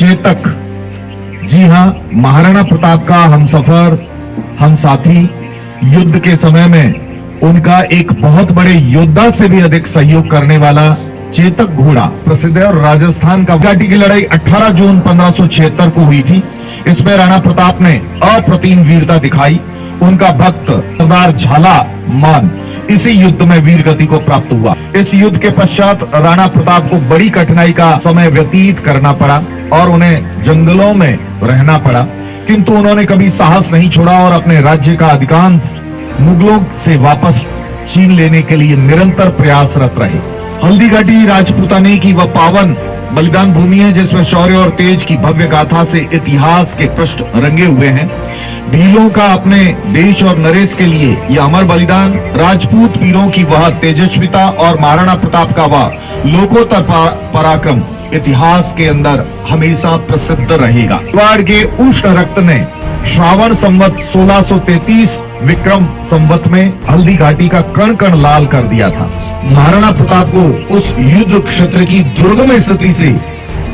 चेतक, जी हां, महाराणा प्रताप का हमसफर, हम साथी, युद्ध के समय में उनका एक बहुत बड़े योद्धा से भी अधिक सहयोग करने वाला चेतक घोड़ा प्रसिद्ध है। और राजस्थान का घाटी की लड़ाई 18 जून 1576 को हुई थी। इसमें राणा प्रताप ने अप्रतिम वीरता दिखाई। उनका भक्त सरदार झाला मान इसी युद्ध में वीर गति को प्राप्त हुआ। इस युद्ध के पश्चात राणा प्रताप को बड़ी कठिनाई का समय व्यतीत करना पड़ा और उन्हें जंगलों में रहना पड़ा, किंतु उन्होंने कभी साहस नहीं छोड़ा और अपने राज्य का अधिकांश मुगलों से वापस छीन लेने के लिए निरंतर प्रयासरत रहे। हल्दी घाटी राजपूताने की वह पावन बलिदान भूमि है जिसमें शौर्य और तेज की भव्य गाथा से इतिहास के पृष्ठ रंगे हुए हैं। भीलों का अपने देश और नरेश के लिए यह अमर बलिदान, राजपूत वीरों की वह तेजस्विता और महाराणा प्रताप का वह लोकोत्तर पराक्रम इतिहास के अंदर हमेशा प्रसिद्ध रहेगा। मेवाड़ के उष्ण रक्त ने श्रावण संवत 1633 विक्रम संवत में हल्दी घाटी का कण कण लाल कर दिया था। महाराणा प्रताप को उस युद्ध क्षेत्र की दुर्गम स्थिति से,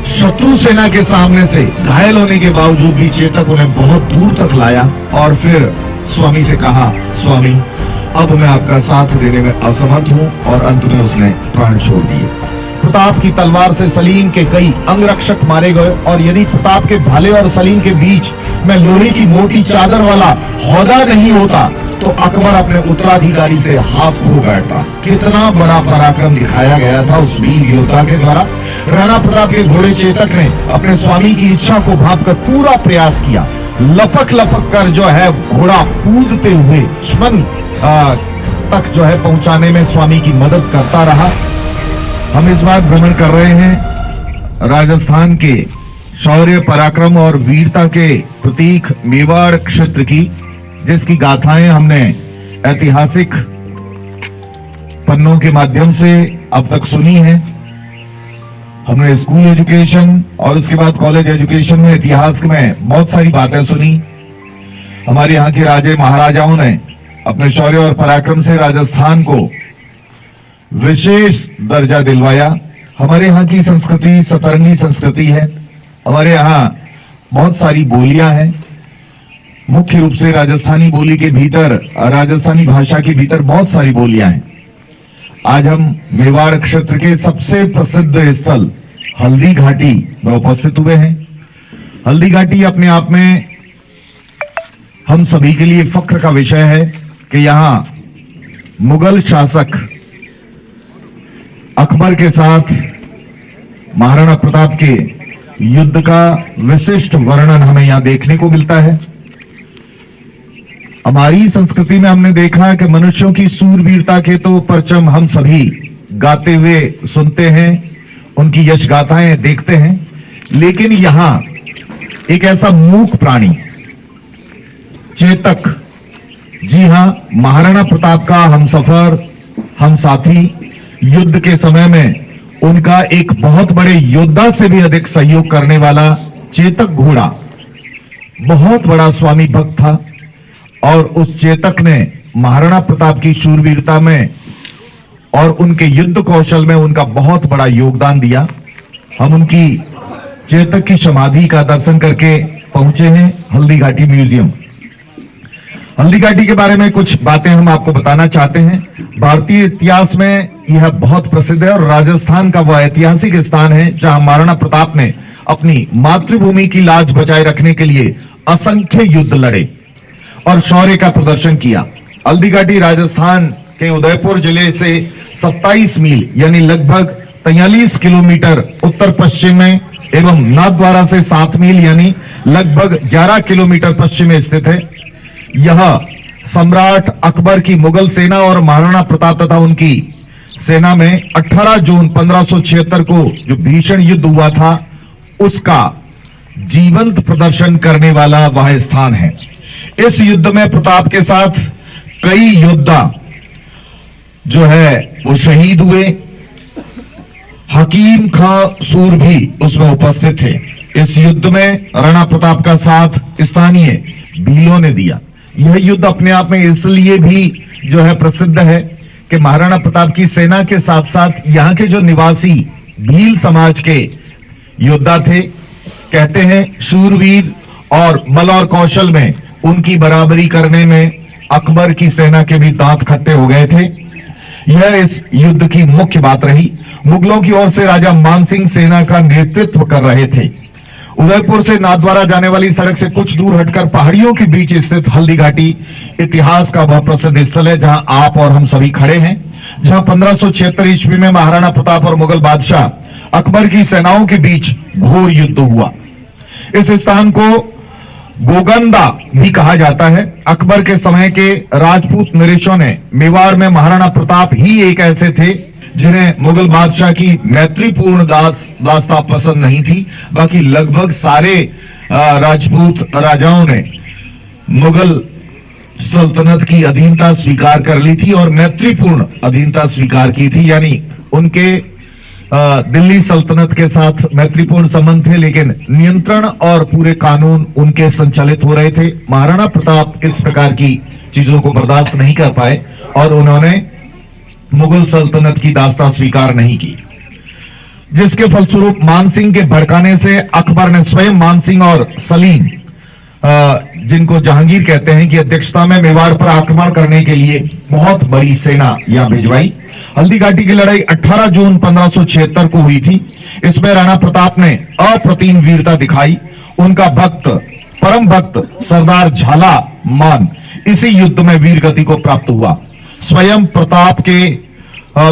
शत्रु सेना के सामने से घायल होने के बावजूद भी चेतक उन्हें बहुत दूर तक लाया और फिर स्वामी से कहा, स्वामी अब मैं आपका साथ देने में असमर्थ हूँ, और अंत में उसने प्राण छोड़ दिए। प्रताप की तलवार से सलीम के कई अंगरक्षक मारे गए, और यदि प्रताप के भाले और सलीम के बीच में लोहे की मोटी चादर वाला हौदा नहीं होता तो अकबर अपने उत्तराधिकारी से हाथ खो बैठता। कितना बड़ा पराक्रम दिखाया गया था उस वीर योद्धा के द्वारा। राणा प्रताप के घोड़े चेतक ने अपने स्वामी की इच्छा को भांपकर पूरा प्रयास किया। लपक लपक कर जो है घोड़ा कूदते हुए दुश्मन तक जो है पहुंचाने में स्वामी की मदद करता रहा। हम इस बार भ्रमण कर रहे हैं राजस्थान के शौर्य, पराक्रम और वीरता के प्रतीक मेवाड़ क्षेत्र की, जिसकी गाथाएं हमने ऐतिहासिक पन्नों के माध्यम से अब तक सुनी है। हमने स्कूल एजुकेशन और उसके बाद कॉलेज एजुकेशन में इतिहास में बहुत सारी बातें सुनी। हमारे यहाँ के राजे महाराजाओं ने अपने शौर्य और पराक्रम से राजस्थान को विशेष दर्जा दिलवाया। हमारे यहाँ की संस्कृति सतरंगी संस्कृति है। हमारे यहाँ बहुत सारी बोलियां हैं। मुख्य रूप से राजस्थानी बोली के भीतर, राजस्थानी भाषा के भीतर बहुत सारी बोलियां हैं। आज हम मेवाड़ क्षेत्र के सबसे प्रसिद्ध स्थल हल्दी घाटी में उपस्थित हुए हैं। हल्दी घाटी अपने आप में हम सभी के लिए फख्र का विषय है कि यहाँ मुगल शासक अकबर के साथ महाराणा प्रताप के युद्ध का विशिष्ट वर्णन हमें यहां देखने को मिलता है। हमारी संस्कृति में हमने देखा है कि मनुष्यों की सूरवीरता के तो परचम हम सभी गाते हुए सुनते हैं, उनकी यश गाथाएं देखते हैं, लेकिन यहां एक ऐसा मूक प्राणी चेतक, जी हां, महाराणा प्रताप का हमसफर, हम साथी, युद्ध के समय में उनका एक बहुत बड़े योद्धा से भी अधिक सहयोग करने वाला चेतक घोड़ा बहुत बड़ा स्वामी भक्त था, और उस चेतक ने महाराणा प्रताप की शूरवीरता में और उनके युद्ध कौशल में उनका बहुत बड़ा योगदान दिया। हम उनकी चेतक की समाधि का दर्शन करके पहुंचे हैं हल्दी घाटी म्यूजियम। हल्दी घाटी के बारे में कुछ बातें हम आपको बताना चाहते हैं। भारतीय इतिहास में यह बहुत प्रसिद्ध है और राजस्थान का वह ऐतिहासिक स्थान है जहां महाराणा प्रताप ने अपनी मातृभूमि की लाज बचाए रखने के लिए असंख्य युद्ध लड़े और शौर्य का प्रदर्शन किया। हल्दी घाटी राजस्थान के उदयपुर जिले से 27 मील यानी लगभग 43 किलोमीटर उत्तर पश्चिम में एवं नाथद्वारा से 7 मील यानी लगभग 11 किलोमीटर पश्चिम में स्थित है। यह सम्राट अकबर की मुगल सेना और महाराणा प्रताप तथा उनकी सेना में 18 जून 1576 को जो भीषण युद्ध हुआ था उसका जीवंत प्रदर्शन करने वाला वह स्थान है। इस युद्ध में प्रताप के साथ कई योद्धा जो है वो शहीद हुए। हकीम खां सूर भी उसमें उपस्थित थे। इस युद्ध में राणा प्रताप का साथ स्थानीय भीलों ने दिया। यह युद्ध अपने आप में इसलिए भी जो है प्रसिद्ध है कि महाराणा प्रताप की सेना के साथ साथ यहाँ के जो निवासी भील समाज के योद्धा थे कहते हैं शूरवीर और बल और कौशल में उनकी बराबरी करने में अकबर की सेना के भी दांत खट्टे हो गए थे। यह इस युद्ध की मुख्य बात रही। मुगलों की ओर से राजा मानसिंह सेना का नेतृत्व कर रहे थे। उदयपुर से नाथद्वारा जाने वाली सड़क से कुछ दूर हटकर पहाड़ियों के बीच स्थित हल्दी घाटी इतिहास का वह प्रसिद्ध स्थल है जहां आप और हम सभी खड़े हैं, जहां 1576 ईस्वी में महाराणा प्रताप और मुगल बादशाह अकबर की सेनाओं के बीच घोर युद्ध हुआ। इस स्थान को गोगंदा भी कहा जाता है। अकबर के समय के राजपूत नरेशों ने मेवाड़ में महाराणा प्रताप ही एक ऐसे थे जिन्हें मुगल बादशाह की मैत्रीपूर्ण दास्ता पसंद नहीं थी। बाकी लगभग सारे राजपूत राजाओं ने मुगल सल्तनत की अधीनता स्वीकार कर ली थी और मैत्रीपूर्ण अधीनता स्वीकार की थी, यानी उनके दिल्ली सल्तनत के साथ मैत्रीपूर्ण संबंध थे, लेकिन नियंत्रण और पूरे कानून उनके संचालित हो रहे थे। महाराणा प्रताप इस प्रकार की चीजों को बर्दाश्त नहीं कर पाए और उन्होंने मुगल सल्तनत की दास्ता स्वीकार नहीं की, जिसके फलस्वरूप मानसिंह के भड़काने से अकबर ने स्वयं मानसिंह और सलीम, जिनको जहांगीर कहते हैं, की अध्यक्षता में मेवाड़ पर आक्रमण करने के लिए बहुत बड़ी सेना यहां भिजवाई। हल्दी घाटी की लड़ाई 18 जून 1576 को हुई थी। इसमें राणा प्रताप ने अप्रतिम वीरता दिखाई। उनका भक्त, परम भक्त सरदार झाला मान इसी युद्ध में वीर गति को प्राप्त हुआ। स्वयं प्रताप के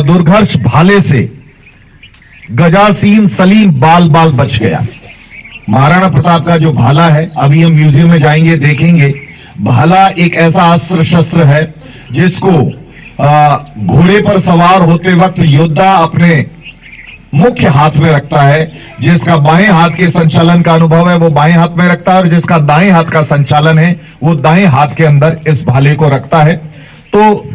दुर्घर्ष भाले से गजासीन सलीम बाल बाल बच गया। महाराणा प्रताप का जो भाला है, अभी हम म्यूजियम में जाएंगे, देखेंगे। भाला एक ऐसा अस्त्र शस्त्र है जिसको घोड़े पर सवार होते वक्त योद्धा अपने मुख्य हाथ में रखता है। जिसका बाएं हाथ के संचालन का अनुभव है वो बाएं हाथ में रखता है और जिसका दाएं हाथ का संचालन है वो दाएं हाथ के अंदर इस भाले को रखता है। तो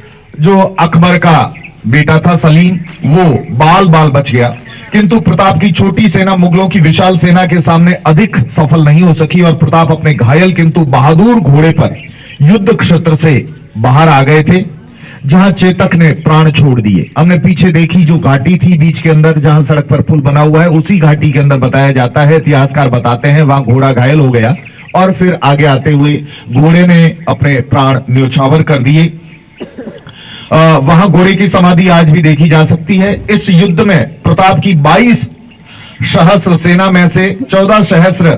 जो अकबर का बेटा था सलीम, वो बाल बाल बच गया, किंतु प्रताप की छोटी सेना मुगलों की विशाल सेना के सामने अधिक सफल नहीं हो सकी और प्रताप अपने घायल किंतु बहादुर घोड़े पर युद्ध क्षेत्र से बाहर आ गए थे, जहां चेतक ने प्राण छोड़ दिए। हमने पीछे देखी जो घाटी थी बीच के अंदर जहां सड़क पर पुल बना हुआ है, उसी घाटी के अंदर बताया जाता है, इतिहासकार बताते हैं, वहां घोड़ा घायल हो गया और फिर आगे आते हुए घोड़े ने अपने प्राण न्योछावर कर दिए। वहां घोड़े की समाधि आज भी देखी जा सकती है। इस युद्ध में प्रताप की 22 सहस्र सेना में से 14 सहस्र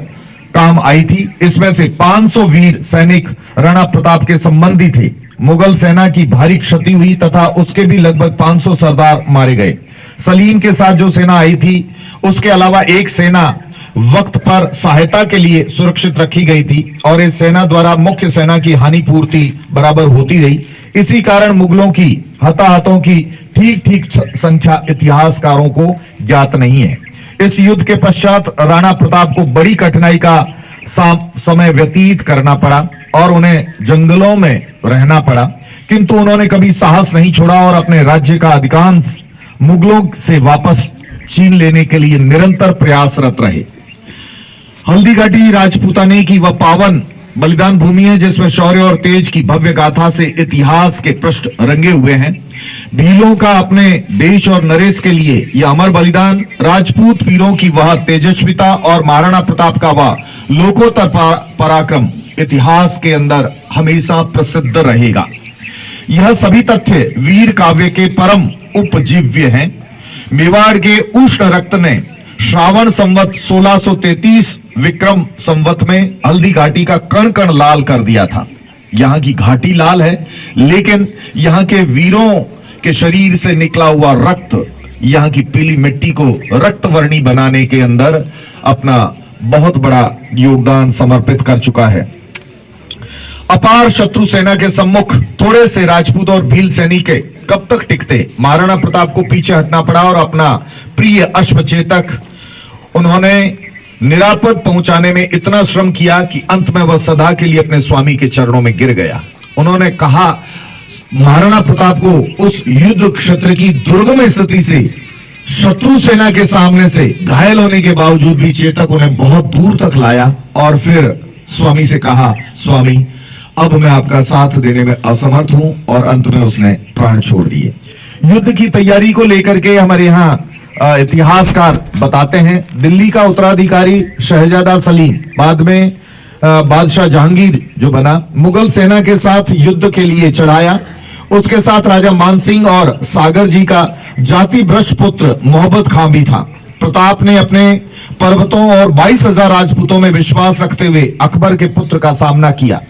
काम आई थी। इसमें से 500 वीर सैनिक राणा प्रताप के संबंधी थे। मुगल सेना की भारी क्षति हुई तथा उसके भी लगभग 500 सरदार मारे गए। सलीम के साथ जो सेना आई थी उसके अलावा एक सेना वक्त पर सहायता के लिए सुरक्षित रखी गई थी और इस सेना द्वारा मुख्य सेना की हानि पूर्ति बराबर होती रही। इसी कारण मुगलों की हताहतों की ठीक ठीक संख्या इतिहासकारों को ज्ञात नहीं है। इस युद्ध के पश्चात राणा प्रताप को बड़ी कठिनाई का समय व्यतीत करना पड़ा और उन्हें जंगलों में रहना पड़ा, किंतु उन्होंने कभी साहस नहीं छोड़ा और अपने राज्य का अधिकांश मुगलों से वापस छीन लेने के लिए निरंतर प्रयासरत रहे। हल्दी घाटी राजपूताने की वह पावन बलिदान भूमि है जिसमें शौर्य और तेज की भव्य गाथा से इतिहास के पृष्ठ रंगे हुए हैं। भीलों का अपने देश और नरेश के लिए यह अमर बलिदान, राजपूत वीरों की वह तेजस्विता और महाराणा प्रताप का वह लोकोत्तर पराक्रम इतिहास के अंदर हमेशा प्रसिद्ध रहेगा। यह सभी तथ्य वीर काव्य के परम उपजीव्य हैं। मेवाड़ के उष्ण रक्त ने श्रावण संवत 1633 विक्रम संवत में हल्दी घाटी का कण कण लाल कर दिया था। यहाँ की घाटी लाल है, लेकिन यहाँ के वीरों के शरीर से निकला हुआ रक्त यहाँ की पीली मिट्टी को रक्तवर्णी बनाने के अंदर अपना बहुत बड़ा योगदान समर्पित कर चुका है। अपार शत्रु सेना के सम्मुख थोड़े से राजपूत और भील सैनिक कब तक टिकते। महाराणा प्रताप को पीछे हटना पड़ा और अपना प्रिय अश्वचेतक उन्होंने निरापद पहुंचाने में इतना श्रम किया कि अंत में वह सदा के लिए अपने स्वामी के चरणों में गिर गया। उन्होंने कहा महाराणा प्रताप को उस युद्ध क्षेत्र की दुर्गम स्थिति से शत्रु सेना के सामने से घायल होने के बावजूद भी चेतक उन्हें बहुत दूर तक लाया और फिर स्वामी से कहा, स्वामी अब मैं आपका साथ देने में असमर्थ हूं, और अंत में उसने प्राण छोड़ दिए। युद्ध की तैयारी को लेकर के हमारे यहाँ इतिहासकार बताते हैं। दिल्ली का उत्तराधिकारी शहजादा सलीम, बाद में बादशाह जहांगीर जो बना, मुगल सेना के साथ युद्ध के लिए चढ़ाया। उसके साथ राजा मानसिंह और सागर जी का जाति भ्रष्ट पुत्र मोहब्बत खां भी था। प्रताप ने अपने पर्वतों और 22,000 राजपूतों में विश्वास रखते हुए अकबर के पुत्र का सामना किया।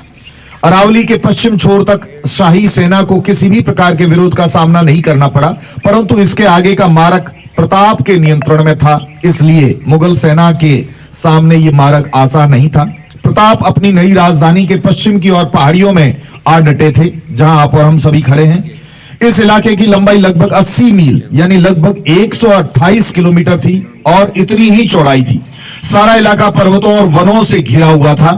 अरावली के पश्चिम छोर तक शाही सेना को किसी भी प्रकार के विरोध का सामना नहीं करना पड़ा, परंतु इसके आगे का मार्ग प्रताप के नियंत्रण में था, इसलिए मुगल सेना के सामने ये मार्ग आसान नहीं था। प्रताप अपनी नई राजधानी के पश्चिम की ओर पहाड़ियों में आ डटे थे, जहां आप और हम सभी खड़े हैं। इस इलाके की लंबाई लगभग 80 मील यानी लगभग 128 किलोमीटर थी और इतनी ही चौड़ाई थी। सारा इलाका पर्वतों और वनों से घिरा हुआ था।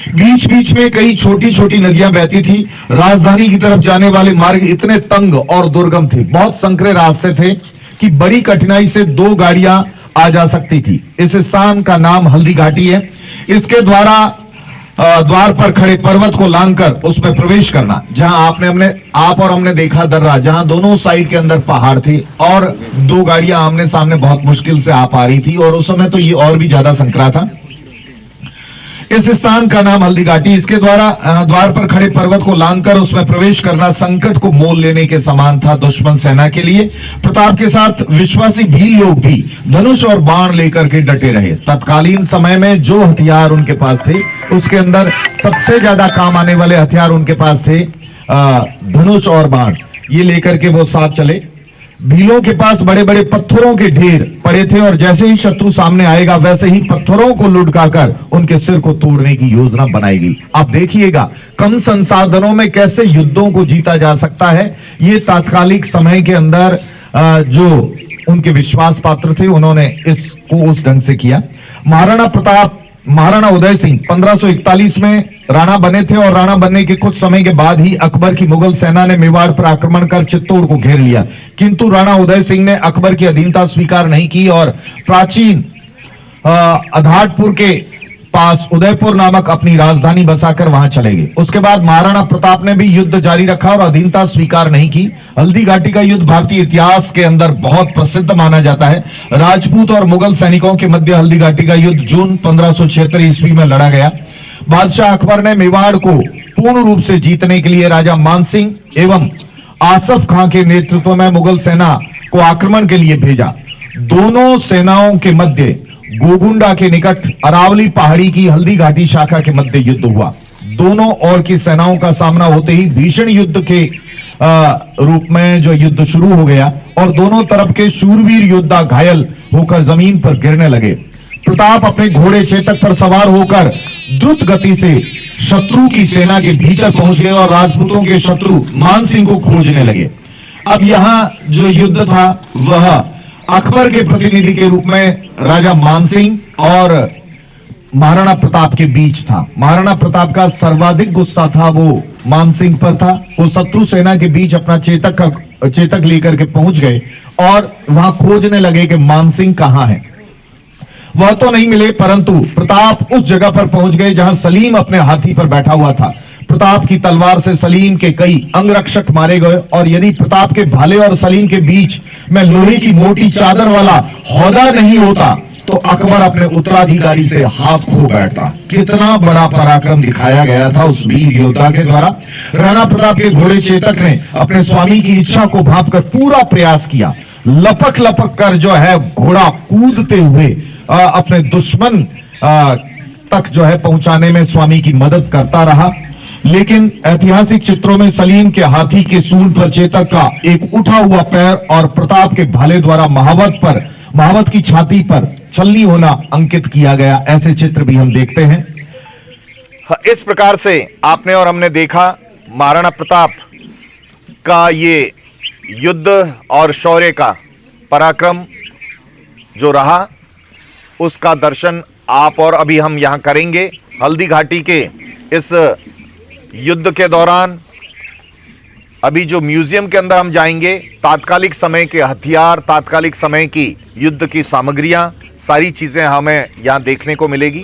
बीच बीच में कई छोटी छोटी नदियां बहती थी। राजधानी की तरफ जाने वाले मार्ग इतने तंग और दुर्गम थे, बहुत संकरे रास्ते थे कि बड़ी कठिनाई से 2 गाड़ियां आ जा सकती थी। इस स्थान का नाम हल्दी घाटी है। इसके द्वार पर खड़े पर्वत को लांघकर उसमें प्रवेश करना, जहां आप और हमने देखा दर्रा, जहां दोनों साइड के अंदर पहाड़ थे और 2 गाड़ियां आमने सामने बहुत मुश्किल से आ पा रही थी, और उस समय तो ये और भी ज्यादा संकरा था। इस स्थान का नाम हल्दी घाटी। इसके द्वार पर खड़े पर्वत को लांघकर उसमें प्रवेश करना संकट को मोल लेने के समान था दुश्मन सेना के लिए। प्रताप के साथ विश्वासी भील लोग भी धनुष और बाण लेकर के डटे रहे। तत्कालीन समय में जो हथियार उनके पास थे, उसके अंदर सबसे ज्यादा काम आने वाले हथियार उनके पास थे धनुष और बाण। ये लेकर के वो साथ चले। भीलों के पास बड़े बड़े पत्थरों के ढेर पड़े थे, और जैसे ही शत्रु सामने आएगा वैसे ही पत्थरों को लुढ़काकर उनके सिर को तोड़ने की योजना बनाएगी। आप देखिएगा कम संसाधनों में कैसे युद्धों को जीता जा सकता है। ये तात्कालिक समय के अंदर जो उनके विश्वास पात्र थे, उन्होंने इसको उस ढंग से किया। महाराणा उदय सिंह 1541 में राणा बने थे, और राणा बनने के कुछ समय के बाद ही अकबर की मुगल सेना ने मेवाड़ पर आक्रमण कर चित्तौड़ को घेर लिया। किंतु राणा उदय सिंह ने अकबर की अधीनता स्वीकार नहीं की और प्राचीन अधाटपुर के पास उदयपुर नामक अपनी राजधानी बसाकर वहां चले गए। उसके बाद महाराणा प्रताप ने भी युद्ध जारी रखा और अधीनता स्वीकार नहीं की। हल्दी घाटी का युद्ध भारतीय इतिहास के अंदर बहुत प्रसिद्ध माना जाता है। राजपूत और मुगल सैनिकों के मध्य हल्दी घाटी का युद्ध जून 1576 ईस्वी में लड़ा गया। बादशाह अकबर ने मेवाड़ को पूर्ण रूप से जीतने के लिए राजा मानसिंह एवं आसफ खां के नेतृत्व में मुगल सेना को आक्रमण के लिए भेजा। दोनों सेनाओं के मध्य गोगुंडा के निकट अरावली पहाड़ी की हल्दी घाटी शाखा के मध्य युद्ध हुआ। दोनों ओर की सेनाओं का सामना होते ही भीषण युद्ध के रूप में जो युद्ध शुरू हो गया, और दोनों तरफ के शूरवीर योद्धा घायल होकर जमीन पर गिरने लगे। प्रताप अपने घोड़े चेतक पर सवार होकर द्रुत गति से शत्रु की सेना के भीतर पहुंच गए और राजपूतों के शत्रु मानसिंह को खोजने लगे। अब यहां जो युद्ध था वह अकबर के प्रतिनिधि के रूप में राजा मानसिंह और महाराणा प्रताप के बीच था। महाराणा प्रताप का सर्वाधिक गुस्सा था वो मानसिंह पर था। वो शत्रु सेना के बीच अपना चेतक लेकर के पहुंच गए और वहां खोजने लगे कि मानसिंह कहां है। वह तो नहीं मिले, परंतु प्रताप उस जगह पर पहुंच गए जहां सलीम अपने हाथी पर बैठा हुआ था। प्रताप की तलवार से सलीम के कई अंगरक्षक मारे गए, और यदि प्रताप के भाले और सलीम के बीच में लोहे की मोटी चादर वाला हौदा नहीं होता तो अकबर अपने उत्तराधिकारी से हाथ खो बैठता। कितना बड़ा पराक्रम दिखाया गया था उस वीर योद्धा के द्वारा। राणा प्रताप के घोड़े चेतक ने अपने स्वामी की इच्छा को भांपकर पूरा प्रयास किया। लपक लपक कर जो है घोड़ा कूदते हुए अपने दुश्मन तक जो है पहुंचाने में स्वामी की मदद करता रहा। लेकिन ऐतिहासिक चित्रों में सलीम के हाथी के सूंड पर चेतक का एक उठा हुआ पैर और प्रताप के भाले द्वारा महावत की छाती पर छलनी होना अंकित किया गया। ऐसे चित्र भी हम देखते हैं। इस प्रकार से आपने और हमने देखा महाराणा प्रताप का ये युद्ध और शौर्य का पराक्रम जो रहा, उसका दर्शन आप और अभी हम यहां करेंगे। हल्दी घाटी के इस युद्ध के दौरान अभी जो म्यूजियम के अंदर हम जाएंगे, तात्कालिक समय के हथियार, तात्कालिक समय की युद्ध की सामग्रियां, सारी चीजें हमें यहां देखने को मिलेगी।